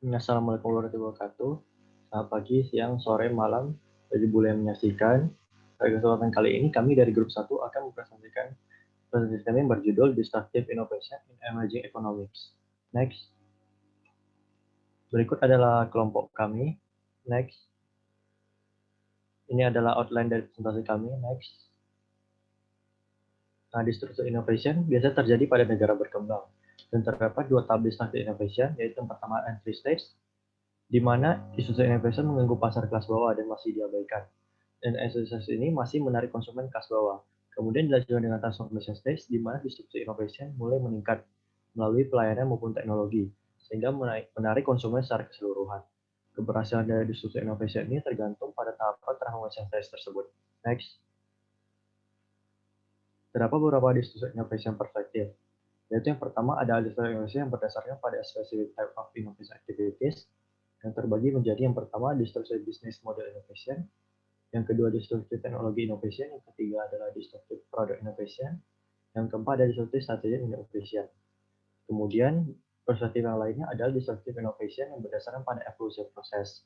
Assalamualaikum warahmatullahi wabarakatuh. Selamat pagi, siang, sore, malam, bagi Bule yang menyaksikan. Pada kesempatan kali ini kami dari grup 1 akan mempresentasikan presentasi kami yang berjudul Disruptive Innovation in Emerging Economics. Next. Berikut adalah kelompok kami. Next. Ini adalah outline dari presentasi kami. Next. Nah, Disruptive Innovation biasa terjadi pada negara berkembang dan terdapat dua tahap Disruptive Innovation, yaitu yang pertama entry stage, di mana Disruptive Innovation mengganggu pasar kelas bawah dan masih diabaikan. Dan SSS ini masih menarik konsumen kelas bawah. Kemudian dilanjutkan dengan transformation stage, di mana disruptive innovation mulai meningkat melalui pelayanan maupun teknologi, sehingga menarik konsumen secara keseluruhan. Keberhasilan dari disruptive innovation ini tergantung pada tahapan transformation stage tersebut. Next. Terdapat beberapa disruptive innovation perspektif, yaitu yang pertama ada disruptive innovation yang berdasarkan pada specific type of innovation activities, yang terbagi menjadi yang pertama disruptive business model innovation, yang kedua disruptive technology innovation, yang ketiga adalah disruptive product innovation, yang keempat adalah disruptive strategy innovation. Kemudian perspektif yang lainnya adalah disruptive innovation yang berdasarkan pada evolusi proses,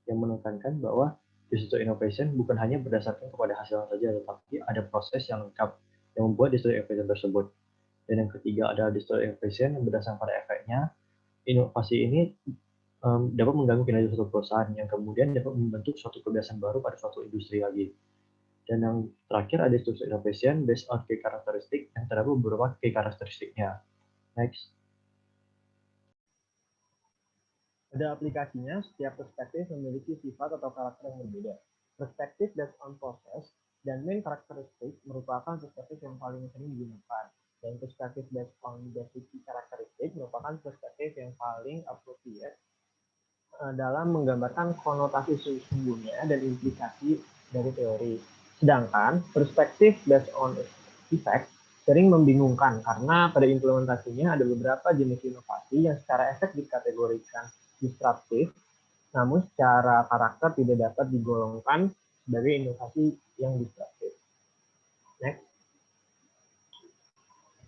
yang menekankan bahwa disruptive innovation bukan hanya berdasarkan kepada hasilnya saja, tetapi ada proses yang lengkap yang membuat disruptive innovation tersebut. Dan yang ketiga adalah disruptive innovation yang berdasarkan pada efeknya. Inovasi ini dapat mengganggu kinerja suatu perusahaan yang kemudian dapat membentuk suatu kebiasaan baru pada suatu industri lagi. Dan yang terakhir ada disruptive innovation based on key karakteristik yang terdapat beberapa key karakteristiknya. Next. Pada aplikasinya, setiap perspektif memiliki sifat atau karakter yang berbeda. Perspektif based on process dan main karakteristik merupakan perspektif yang paling sering digunakan. Dan perspektif based on basic karakteristik merupakan perspektif yang paling appropriate dalam menggambarkan konotasi sesungguhnya dan implikasi dari teori. Sedangkan perspektif based on effect sering membingungkan karena pada implementasinya ada beberapa jenis inovasi yang secara efek dikategorikan disruptif, namun secara karakter tidak dapat digolongkan sebagai inovasi yang disruptif. Next.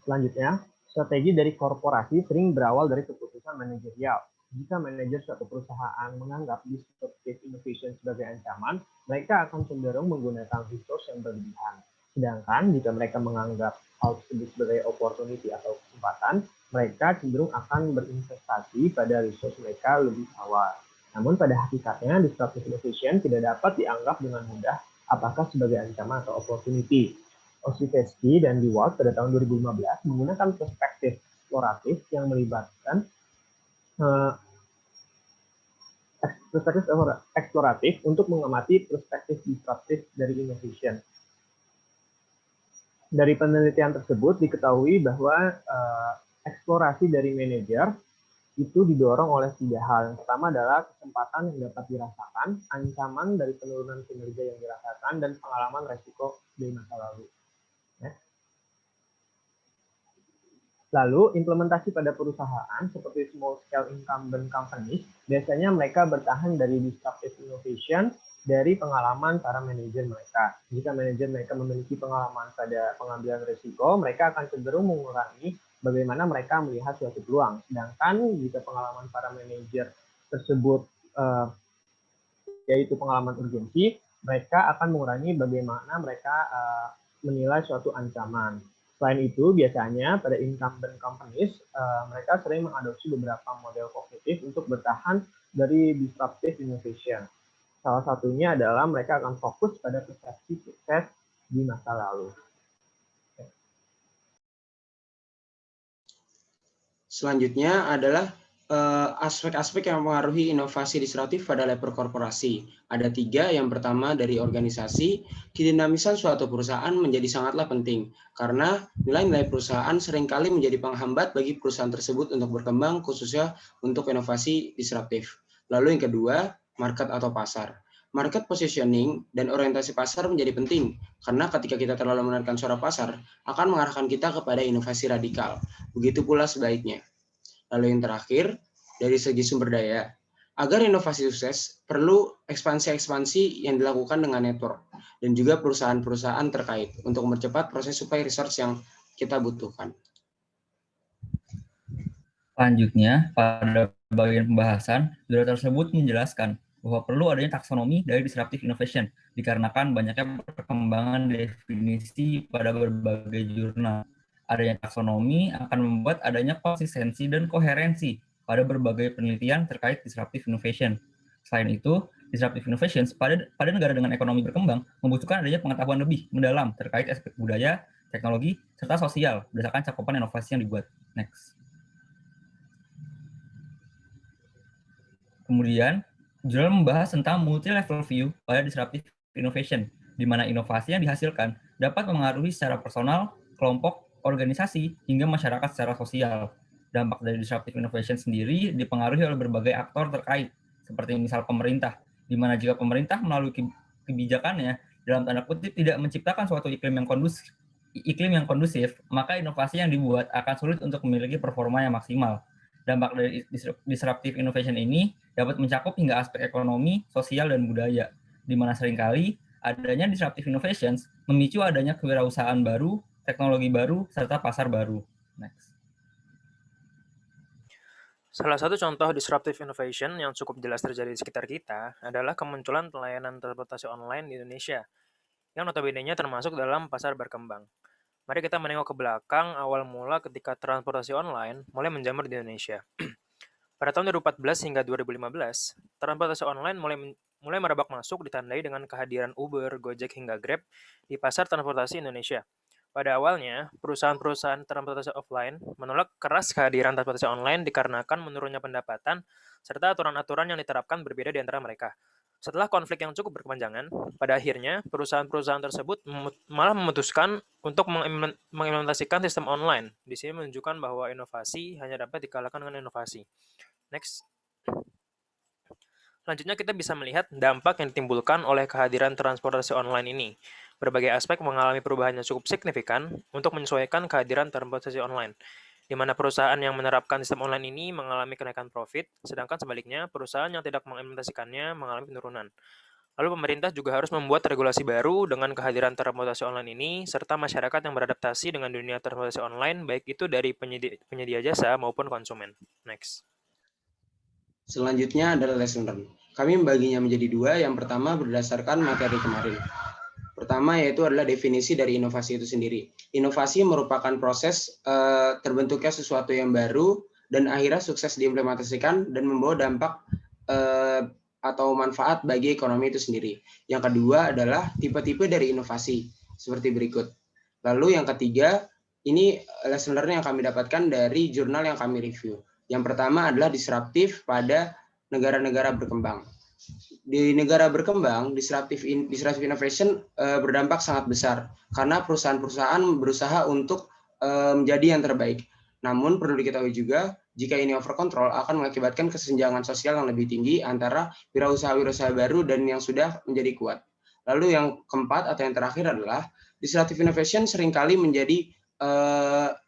Selanjutnya, strategi dari korporasi sering berawal dari keputusan manajerial. Jika manajer suatu perusahaan menganggap disruptive innovation sebagai ancaman, mereka akan cenderung menggunakan resource yang berlebihan. Sedangkan jika mereka menganggap hal tersebut sebagai opportunity atau kesempatan, mereka cenderung akan berinvestasi pada resource mereka lebih awal. Namun pada hakikatnya, disruptive innovation tidak dapat dianggap dengan mudah apakah sebagai ancaman atau opportunity. Ossipesky dan Dewalt pada tahun 2015 menggunakan perspektif eksploratif yang melibatkan perspektif eksploratif untuk mengamati perspektif disruptif dari innovation. Dari penelitian tersebut diketahui bahwa eksplorasi dari manajer itu didorong oleh 3 hal. Yang pertama adalah kesempatan yang dapat dirasakan, ancaman dari penurunan kinerja yang dirasakan, dan pengalaman resiko dari masa lalu. Lalu, implementasi pada perusahaan seperti small scale incumbent companies, biasanya mereka bertahan dari disruptive innovation dari pengalaman para manajer mereka. Jika manajer mereka memiliki pengalaman pada pengambilan risiko, mereka akan cenderung mengurangi bagaimana mereka melihat suatu peluang. Sedangkan jika pengalaman para manajer tersebut yaitu pengalaman urgensi, mereka akan mengurangi bagaimana mereka menilai suatu ancaman. Selain itu, biasanya pada incumbent companies, mereka sering mengadopsi beberapa model kognitif untuk bertahan dari disruptive innovation. Salah satunya adalah mereka akan fokus pada persepsi sukses di masa lalu. Selanjutnya adalah aspek-aspek yang mempengaruhi inovasi disruptif pada level korporasi. Ada 3, yang pertama dari organisasi, kedinamisan suatu perusahaan menjadi sangatlah penting, karena nilai-nilai perusahaan seringkali menjadi penghambat bagi perusahaan tersebut untuk berkembang, khususnya untuk inovasi disruptif. Lalu yang kedua, market atau pasar. Market positioning dan orientasi pasar menjadi penting, karena ketika kita terlalu menekankan suara pasar, akan mengarahkan kita kepada inovasi radikal. Begitu pula sebaliknya. Lalu yang terakhir, dari segi sumber daya. Agar inovasi sukses, perlu ekspansi-ekspansi yang dilakukan dengan network, dan juga perusahaan-perusahaan terkait untuk mempercepat proses supply resource yang kita butuhkan. Selanjutnya, pada bagian pembahasan, jurnal tersebut menjelaskan bahwa perlu adanya taksonomi dari disruptive innovation, dikarenakan banyaknya perkembangan definisi pada berbagai jurnal. Adanya taksonomi akan membuat adanya konsistensi dan koherensi pada berbagai penelitian terkait disruptive innovation. Selain itu, disruptive innovation pada negara dengan ekonomi berkembang membutuhkan adanya pengetahuan lebih mendalam terkait aspek budaya, teknologi, serta sosial berdasarkan cakupan inovasi yang dibuat. Next. Kemudian, jurnal membahas tentang multi-level view pada disruptive innovation, di mana inovasi yang dihasilkan dapat mengaruhi secara personal, kelompok, organisasi, hingga masyarakat secara sosial. Dampak dari disruptive innovation sendiri dipengaruhi oleh berbagai aktor terkait, seperti misal pemerintah, di mana jika pemerintah melalui kebijakannya, dalam tanda kutip tidak menciptakan suatu iklim yang kondusif, maka inovasi yang dibuat akan sulit untuk memiliki performa yang maksimal. Dampak dari disruptive innovation ini dapat mencakup hingga aspek ekonomi, sosial, dan budaya, di mana seringkali adanya disruptive innovations memicu adanya kewirausahaan baru, teknologi baru, serta pasar baru. Next. Salah satu contoh disruptive innovation yang cukup jelas terjadi di sekitar kita adalah kemunculan pelayanan transportasi online di Indonesia, yang notabene-nya termasuk dalam pasar berkembang. Mari kita menengok ke belakang awal mula ketika transportasi online mulai menjamur di Indonesia. Pada tahun 2014 hingga 2015, transportasi online mulai merebak masuk ditandai dengan kehadiran Uber, Gojek, hingga Grab di pasar transportasi Indonesia. Pada awalnya, perusahaan-perusahaan transportasi offline menolak keras kehadiran transportasi online dikarenakan menurunnya pendapatan serta aturan-aturan yang diterapkan berbeda di antara mereka. Setelah konflik yang cukup berkepanjangan, pada akhirnya perusahaan-perusahaan tersebut malah memutuskan untuk mengimplementasikan sistem online. Di sini menunjukkan bahwa inovasi hanya dapat dikalahkan dengan inovasi. Next. Selanjutnya kita bisa melihat dampak yang ditimbulkan oleh kehadiran transportasi online ini. Berbagai aspek mengalami perubahan yang cukup signifikan untuk menyesuaikan kehadiran transportasi online, di mana perusahaan yang menerapkan sistem online ini mengalami kenaikan profit, sedangkan sebaliknya perusahaan yang tidak mengimplementasikannya mengalami penurunan. Lalu pemerintah juga harus membuat regulasi baru dengan kehadiran transportasi online ini, serta masyarakat yang beradaptasi dengan dunia transportasi online, baik itu dari penyedia jasa maupun konsumen. Next. Selanjutnya adalah lesson learned. Kami membaginya menjadi dua. Yang pertama berdasarkan materi kemarin. Pertama yaitu adalah definisi dari inovasi itu sendiri. Inovasi merupakan proses terbentuknya sesuatu yang baru dan akhirnya sukses diimplementasikan dan membawa dampak atau manfaat bagi ekonomi itu sendiri. Yang kedua adalah tipe-tipe dari inovasi seperti berikut. Lalu yang ketiga, ini lesson learning yang kami dapatkan dari jurnal yang kami review. Yang pertama adalah disruptif pada negara-negara berkembang. Di negara berkembang, disruptive innovation berdampak sangat besar karena perusahaan-perusahaan berusaha untuk menjadi yang terbaik. Namun perlu diketahui juga, jika ini over control akan mengakibatkan kesenjangan sosial yang lebih tinggi antara wirausaha-wirausaha baru dan yang sudah menjadi kuat. Lalu yang keempat atau yang terakhir adalah disruptive innovation seringkali menjadi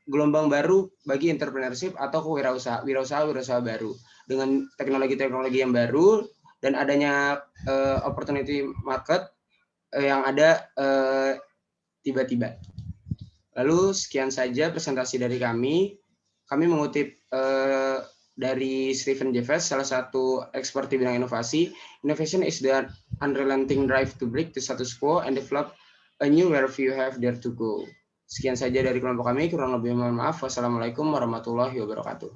gelombang baru bagi entrepreneurship atau wirausaha baru dengan teknologi-teknologi yang baru dan adanya opportunity market yang ada tiba-tiba. Lalu sekian saja presentasi dari kami. Kami mengutip dari Stephen Jeffers, salah satu expert di bidang inovasi. Innovation is the unrelenting drive to break the status quo and develop a new wherever you have there to go. Sekian saja dari kelompok kami, kurang lebih mohon maaf. Wassalamualaikum warahmatullahi wabarakatuh.